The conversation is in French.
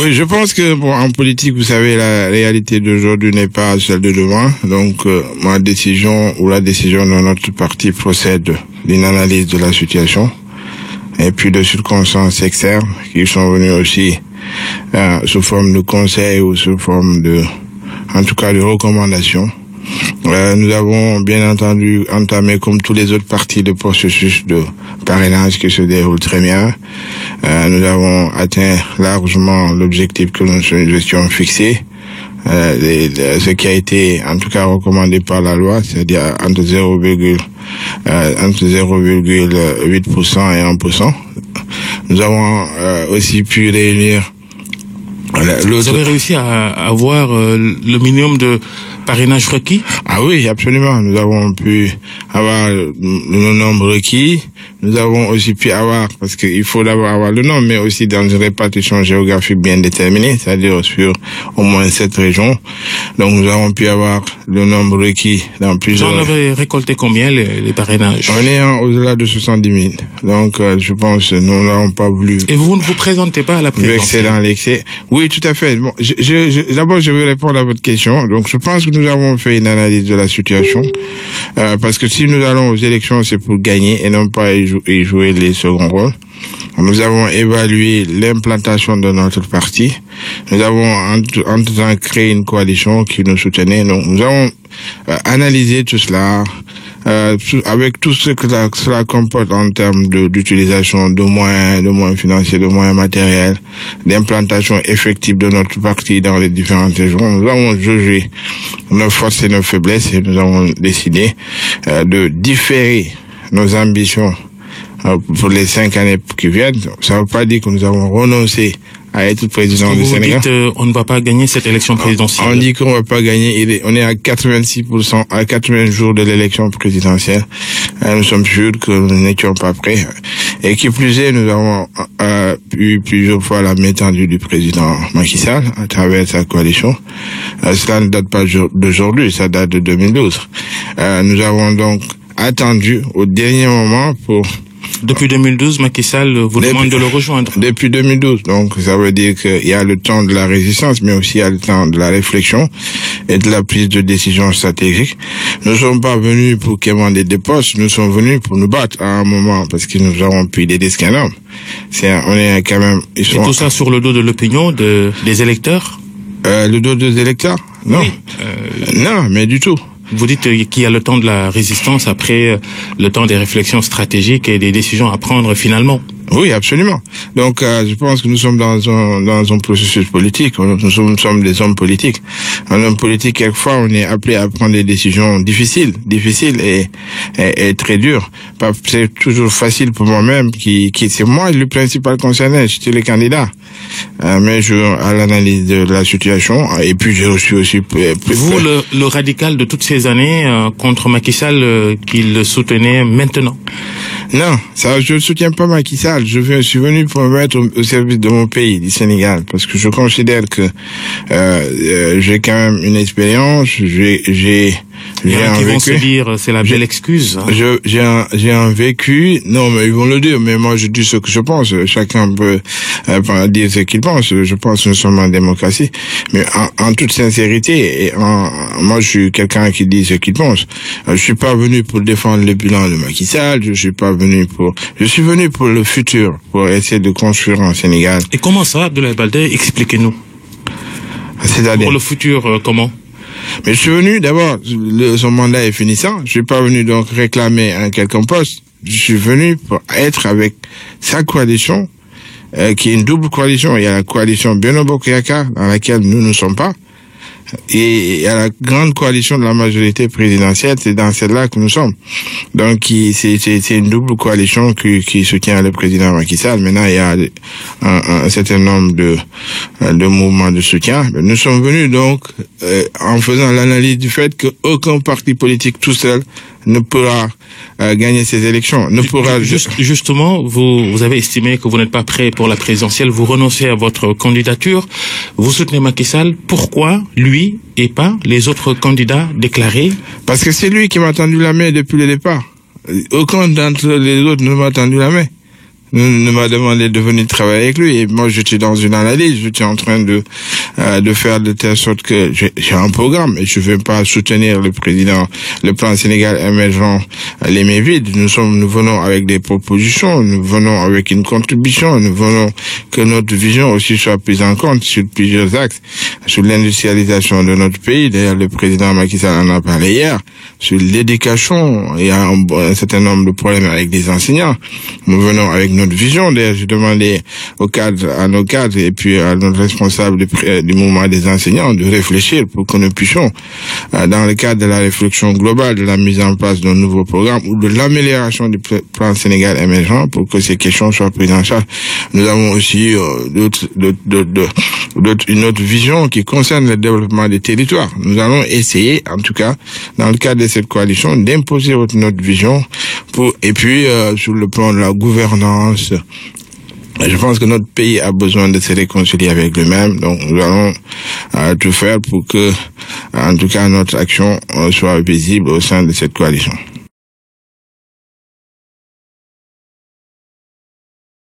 Oui, je pense que en politique, vous savez, la réalité d'aujourd'hui n'est pas celle de demain. Donc, ma décision ou la décision de notre parti procède d'une analyse de la situation et puis de circonstances externes qui sont venues aussi sous forme de conseils ou sous forme en tout cas, de recommandations. Nous avons bien entendu entamé, comme tous les autres partis, le processus de parrainage qui se déroule très bien. Nous avons atteint largement l'objectif que nous étions fixé, ce qui a été en tout cas recommandé par la loi, c'est-à-dire entre 0,8% et 1%. Nous avons aussi pu réunir Vous avez réussi à avoir le minimum de parrainage requis? Ah oui, absolument. Nous avons pu avoir le nombre requis. Nous avons aussi pu avoir, parce qu'il faut d'abord avoir le nombre, mais aussi dans une répartition géographique bien déterminée, c'est-à-dire sur au moins 7 régions. Donc nous avons pu avoir le nombre requis dans plusieurs... Vous en avez récolté combien, les parrainages? On est au-delà de 70 000. Donc je pense que nous n'avons pas voulu... Et vous ne vous présentez pas à la présidentielle? Vexer dans l'excès. Oui, tout à fait. Bon, d'abord, je vais répondre à votre question. Donc je pense que nous avons fait une analyse de la situation. Parce que si nous allons aux élections, c'est pour gagner et non pas y jouer les seconds rôles. Nous avons évalué l'implantation de notre parti. Nous avons entre-temps créé une coalition qui nous soutenait. Donc nous avons analysé tout cela avec tout ce que cela comporte en termes d'utilisation de moyens financiers, de moyens matériels, d'implantation effective de notre parti dans les différentes régions. Nous avons jugé nos forces et nos faiblesses et nous avons décidé de différer nos ambitions pour les 5 années qui viennent. Ça ne veut pas dire que nous avons renoncé à être président du Sénégal. Vous dites on ne va pas gagner cette élection présidentielle. On dit qu'on ne va pas gagner. On est à 86%, à 80 jours de l'élection présidentielle. Nous sommes sûrs que nous n'étions pas prêts. Et qui plus est, nous avons eu plusieurs fois la main tendue du président Macky Sall à travers sa coalition. Cela ne date pas d'aujourd'hui, ça date de 2012. Nous avons donc attendu au dernier moment pour... Depuis 2012, Macky Sall vous demande de le rejoindre. Depuis 2012. Donc, ça veut dire qu'il y a le temps de la résistance, mais aussi il y a le temps de la réflexion et de la prise de décision stratégique. Nous ne sommes pas venus pour quémander des postes, nous sommes venus pour nous battre à un moment, parce que nous avons pu aider ce qu'un homme. On est quand même... Et tout ça sur le dos de l'opinion des électeurs? Le dos des électeurs? Non. Oui. Non, mais du tout. Vous dites qu'il y a le temps de la résistance, après le temps des réflexions stratégiques et des décisions à prendre finalement. Oui, absolument. Donc, je pense que nous sommes dans un processus politique. Nous sommes des hommes politiques. Un homme politique, quelquefois, on est appelé à prendre des décisions difficiles et très dures. C'est toujours facile pour moi-même, c'est moi le principal concerné. J'étais le candidat. Mais à l'analyse de la situation, et puis j'ai reçu aussi... Vous, le radical de toutes ces années contre Macky Sall, qu'il soutenait maintenant? Non, je ne soutiens pas Macky Sall. Je suis venu pour me mettre au service de mon pays, du Sénégal, parce que je considère que j'ai quand même une expérience, Il y en a qui vont se dire, c'est la belle excuse. Hein. J'ai un vécu. Non, mais ils vont le dire. Mais moi, je dis ce que je pense. Chacun peut dire ce qu'il pense. Je pense que nous sommes en démocratie. Mais en toute sincérité, moi, je suis quelqu'un qui dit ce qu'il pense. Je suis pas venu pour défendre le bilan de Macky Sall. Je suis venu pour le futur, pour essayer de construire un Sénégal. Et comment ça, Abdoulaye Baldé? Expliquez-nous. C'est-à-dire pour le futur, comment? Mais je suis venu, d'abord, son mandat est finissant. Je suis pas venu donc réclamer un quelconque poste. Je suis venu pour être avec sa coalition, qui est une double coalition. Il y a la coalition Benno Bokk Yakaar, dans laquelle nous ne sommes pas. Et il y a la grande coalition de la majorité présidentielle, c'est dans celle-là que nous sommes. Donc, c'est une double coalition qui soutient le président Macky Sall. Maintenant, il y a un certain nombre de mouvements de soutien. Nous sommes venus donc, en faisant l'analyse du fait qu'aucun parti politique tout seul ne pourra gagner ces élections. Justement, vous avez estimé que vous n'êtes pas prêt pour la présidentielle, vous renoncez à votre candidature, vous soutenez Macky Sall. Pourquoi lui et pas les autres candidats déclarés? Parce que c'est lui qui m'a tendu la main depuis le départ. Aucun d'entre les autres ne m'a tendu la main. m'a demandé de venir travailler avec lui. Et moi, j'étais dans une analyse. J'étais en train de faire de telle sorte que j'ai un programme. Et je ne vais pas soutenir le plan Sénégal émergent les mains vides. Nous venons avec des propositions. Nous venons avec une contribution. Nous venons que notre vision aussi soit prise en compte sur plusieurs axes. Sur l'industrialisation de notre pays. D'ailleurs, le président Macky Sall en a parlé hier. Sur l'éducation, il y a un certain nombre de problèmes avec les enseignants. Nous venons avec notre vision. D'ailleurs, j'ai demandé à nos cadres et puis à notre responsable du mouvement des enseignants de réfléchir pour que nous puissions, dans le cadre de la réflexion globale de la mise en place d'un nouveau programme ou de l'amélioration du plan Sénégal émergent pour que ces questions soient prises en charge. Nous avons aussi une autre vision qui concerne le développement des territoires. Nous allons essayer, en tout cas, dans le cadre de cette coalition, d'imposer notre vision et puis sur le plan de la gouvernance. Je pense que notre pays a besoin de se réconcilier avec lui-même, donc nous allons tout faire pour que, en tout cas, notre action soit visible au sein de cette coalition.